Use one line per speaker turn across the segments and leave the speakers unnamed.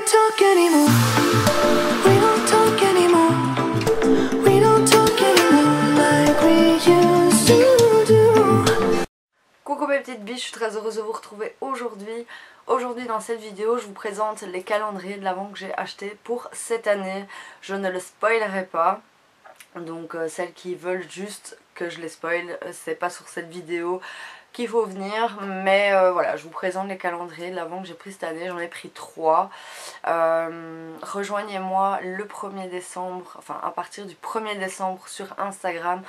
talk anymore. We don't talk anymore. We don't talk anymore like we used to do.
Coucou mes petites biches, je suis très heureuse de vous retrouver aujourd'hui. Aujourd'hui dans cette vidéo je vous présente les calendriers de l'Avent que j'ai achetés pour cette année. Je ne le spoilerai pas. Donc celles qui veulent juste que je les spoil, c'est pas sur cette vidéo qu'il faut venir, mais voilà, je vous présente les calendriers de l'Avent que j'ai pris cette année. J'en ai pris 3. Rejoignez-moi le 1er décembre, enfin à partir du 1er décembre sur Instagram.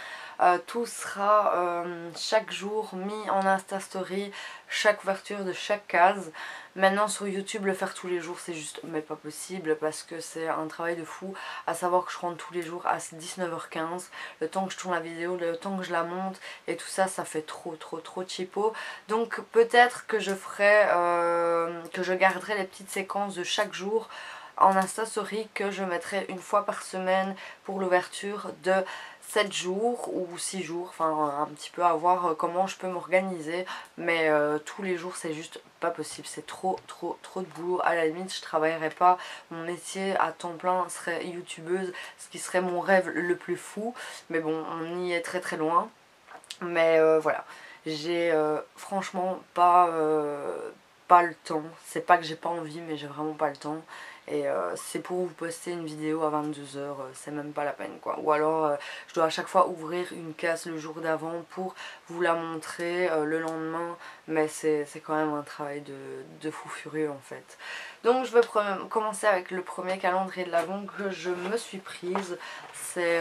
Tout sera chaque jour mis en Insta Story, chaque ouverture de chaque case. Maintenant sur YouTube le faire tous les jours c'est juste mais pas possible parce que c'est un travail de fou, à savoir que je rentre tous les jours à 19h15, le temps que je tourne la vidéo, le temps que je la monte et tout ça, ça fait trop cheapo. Donc peut-être que je ferai, que je garderai les petites séquences de chaque jour en Insta Story que je mettrai une fois par semaine pour l'ouverture de 7 jours ou 6 jours, enfin un petit peu à voir comment je peux m'organiser, mais tous les jours c'est juste pas possible, c'est trop de boulot. À la limite je travaillerais pas, mon métier à temps plein serait youtubeuse, ce qui serait mon rêve le plus fou, mais bon on y est très loin. Mais voilà, j'ai franchement pas le temps, c'est pas que j'ai pas envie mais j'ai vraiment pas le temps. Et c'est pour vous poster une vidéo à 22h, c'est même pas la peine quoi. Ou alors je dois à chaque fois ouvrir une case le jour d'avant pour vous la montrer le lendemain. Mais c'est quand même un travail de fou furieux en fait. Donc je vais commencer avec le premier calendrier de l'Avent que je me suis prise. C'est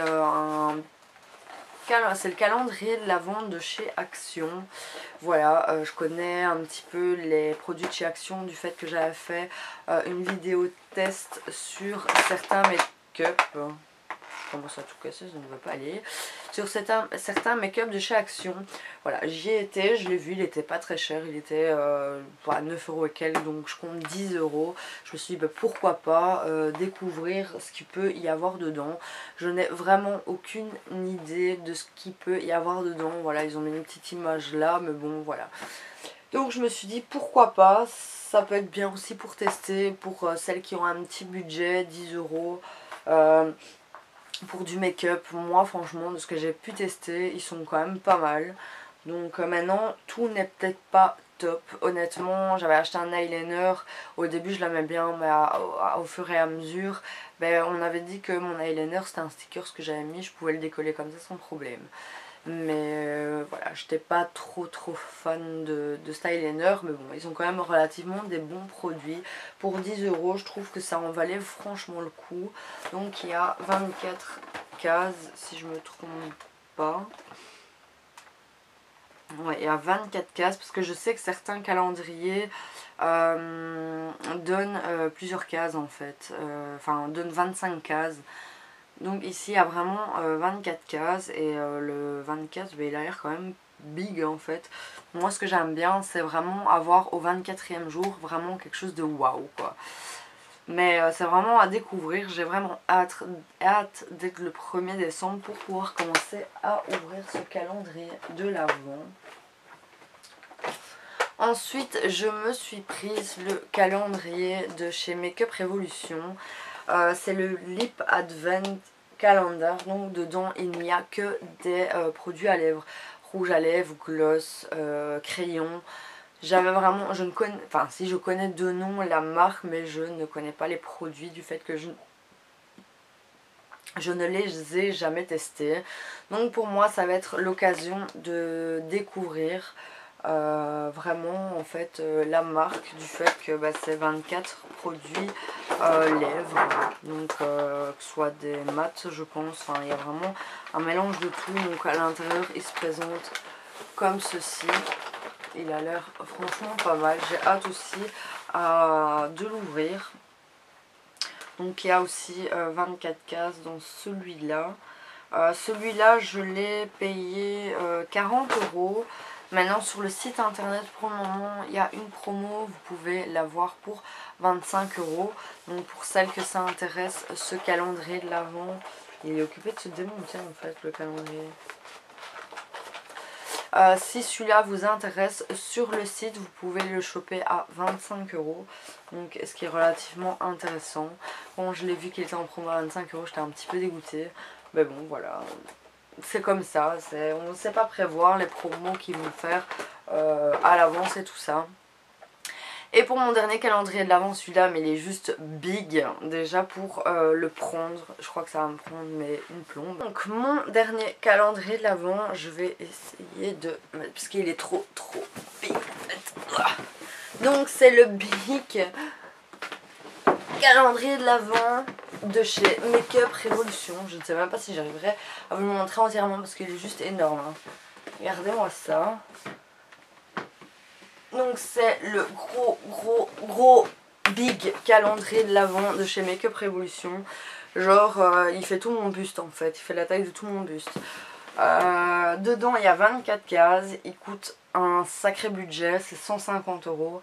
c'est le calendrier de l'Avent de chez Action. Voilà, je connais un petit peu les produits de chez Action du fait que j'avais fait une vidéo test sur certains make-up. Je commence à tout casser, ça ne veut pas aller. Sur certains make-up de chez Action. Voilà, j'y étais, je l'ai vu, il était pas très cher, il était à 9 € et quelques, donc je compte 10 €. Je me suis dit bah, pourquoi pas découvrir ce qu'il peut y avoir dedans. Je n'ai vraiment aucune idée de ce qu'il peut y avoir dedans. Voilà, ils ont mis une petite image là, mais bon voilà. Donc je me suis dit pourquoi pas, ça peut être bien aussi pour tester, pour celles qui ont un petit budget, 10 €. Pour du make-up, moi franchement de ce que j'ai pu tester, ils sont quand même pas mal. Donc maintenant tout n'est peut-être pas top. Honnêtement j'avais acheté un eyeliner, au début je l'aimais bien mais au fur et à mesure ben, on avait dit que mon eyeliner c'était un sticker ce que j'avais mis, je pouvais le décoller comme ça sans problème. Mais voilà, j'étais pas trop fan de cet eyeliner, mais bon, ils ont quand même relativement des bons produits. Pour 10 €, je trouve que ça en valait franchement le coup. Donc il y a 24 cases, si je me trompe pas. Ouais, il y a 24 cases, parce que je sais que certains calendriers donnent plusieurs cases en fait. Enfin, donnent 25 cases. Donc ici il y a vraiment 24 cases et le 24 il a l'air quand même big en fait. Moi ce que j'aime bien c'est vraiment avoir au 24e jour vraiment quelque chose de waouh quoi. Mais c'est vraiment à découvrir, j'ai vraiment hâte dès le 1er décembre pour pouvoir commencer à ouvrir ce calendrier de l'Avent. Ensuite je me suis prise le calendrier de chez Make-up Revolution. C'est le Lip Advent Calendar, donc dedans il n'y a que des produits à lèvres, rouge à lèvres, gloss, crayon. J'avais vraiment, je ne connais, enfin si je connais de nom la marque mais je ne connais pas les produits du fait que je ne les ai jamais testés. Donc pour moi ça va être l'occasion de découvrir vraiment en fait la marque du fait que bah, c'est 24 produits lèvres, donc que ce soit des mats je pense, enfin il y a vraiment un mélange de tout. Donc à l'intérieur il se présente comme ceci, il a l'air franchement pas mal, j'ai hâte aussi de l'ouvrir. Donc il y a aussi 24 cases dans celui-là. Celui-là je l'ai payé 40 €. Maintenant sur le site internet pour le moment il y a une promo, vous pouvez l'avoir pour 25 €. Donc pour celles que ça intéresse, ce calendrier de l'Avent, il est occupé de se démonter en fait le calendrier. Si celui-là vous intéresse, sur le site vous pouvez le choper à 25 €. Donc ce qui est relativement intéressant. Quand je l'ai vu qu'il était en promo à 25 €, j'étais un petit peu dégoûtée. Mais bon voilà, c'est comme ça, on ne sait pas prévoir les promos qu'ils vont faire à l'avance et tout ça. Et pour mon dernier calendrier de l'avant, celui-là, mais il est juste big. Déjà pour le prendre, je crois que ça va me prendre mais une plombe. Donc mon dernier calendrier de l'avant, je vais essayer de... parce qu'il est trop big. Donc c'est le big calendrier de l'avant de chez Make Up Revolution. Je ne sais même pas si j'arriverai à vous le montrer entièrement parce qu'il est juste énorme. Hein. Regardez-moi ça. Donc c'est le gros big calendrier de l'avant de chez Make Up Revolution. Genre il fait tout mon buste en fait, il fait la taille de tout mon buste. Dedans il y a 24 cases, il coûte un sacré budget, c'est 150 €.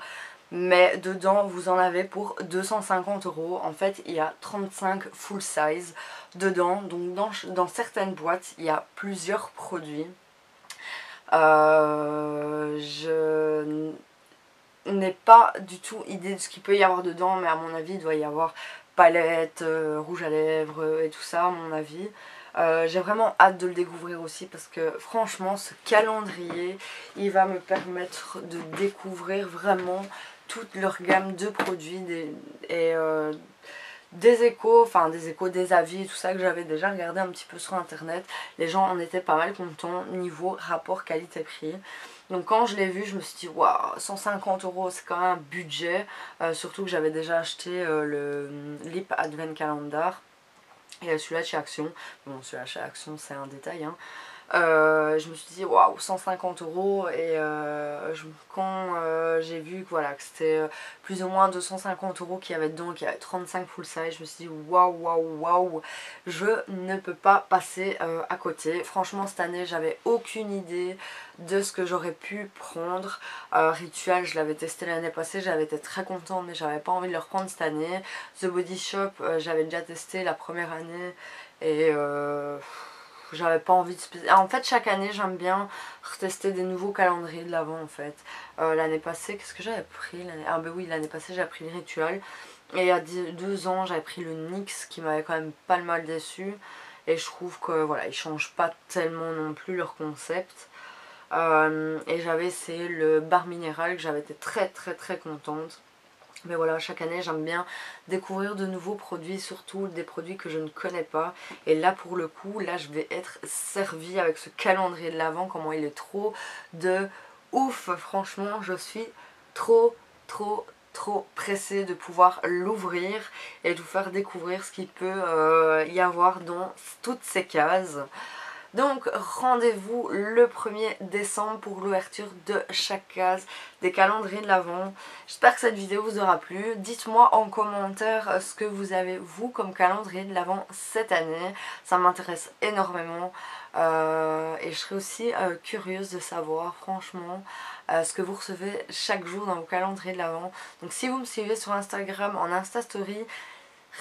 Mais dedans vous en avez pour 250 €. En fait il y a 35 full size dedans. Donc dans certaines boîtes il y a plusieurs produits. Je n'ai pas du tout idée de ce qu'il peut y avoir dedans, mais à mon avis il doit y avoir palette, rouge à lèvres et tout ça à mon avis. J'ai vraiment hâte de le découvrir aussi parce que franchement ce calendrier il va me permettre de découvrir vraiment toute leur gamme de produits des échos, des avis et tout ça que j'avais déjà regardé un petit peu sur internet. Les gens en étaient pas mal contents niveau rapport qualité-prix. Donc quand je l'ai vu je me suis dit waouh, 150 € c'est quand même un budget. Surtout que j'avais déjà acheté le Lip Advent Calendar. Et celui-là chez Action. Bon celui-là chez Action c'est un détail hein. Je me suis dit waouh 150 € et quand j'ai vu que voilà que c'était plus ou moins 250 € qu'il y avait dedans, qu'il y avait 35 full size, je me suis dit waouh, je ne peux pas passer à côté. Franchement cette année j'avais aucune idée de ce que j'aurais pu prendre. Ritual je l'avais testé l'année passée, j'avais été très contente mais j'avais pas envie de le reprendre cette année. The Body Shop j'avais déjà testé la première année et j'avais pas envie de... En fait chaque année j'aime bien retester des nouveaux calendriers de l'avant en fait. L'année passée qu'est-ce que j'avais pris? Ah bah oui, l'année passée j'avais pris le Ritual. Et il y a 2 ans j'avais pris le NYX qui m'avait quand même pas mal déçu. Et je trouve que voilà, ils changent pas tellement non plus leur concept. Et j'avais essayé le bar minéral que j'avais été très contente. Mais voilà, chaque année j'aime bien découvrir de nouveaux produits, surtout des produits que je ne connais pas. Et là pour le coup, là je vais être servie avec ce calendrier de l'avant, comment il est trop de ouf. Franchement je suis trop pressée de pouvoir l'ouvrir et de vous faire découvrir ce qu'il peut y avoir dans toutes ces cases. Donc rendez-vous le 1er décembre pour l'ouverture de chaque case des calendriers de l'avant. J'espère que cette vidéo vous aura plu. Dites-moi en commentaire ce que vous avez vous comme calendrier de l'avant cette année. Ça m'intéresse énormément. Et je serai aussi curieuse de savoir franchement ce que vous recevez chaque jour dans vos calendriers de l'avant. Donc si vous me suivez sur Instagram en Insta Story,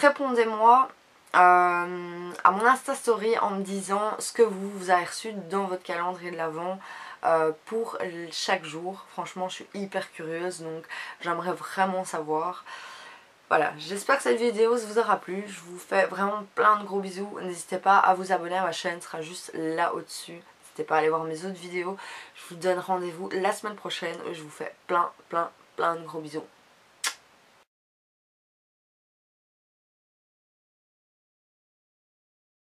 répondez-moi à mon Insta Story en me disant ce que vous avez reçu dans votre calendrier de l'avant pour chaque jour. Franchement je suis hyper curieuse donc j'aimerais vraiment savoir. Voilà, j'espère que cette vidéo vous aura plu. Je vous fais vraiment plein de gros bisous. N'hésitez pas à vous abonner à ma chaîne, sera juste là au-dessus. N'hésitez pas à aller voir mes autres vidéos. Je vous donne rendez-vous la semaine prochaine. Je vous fais plein de gros bisous.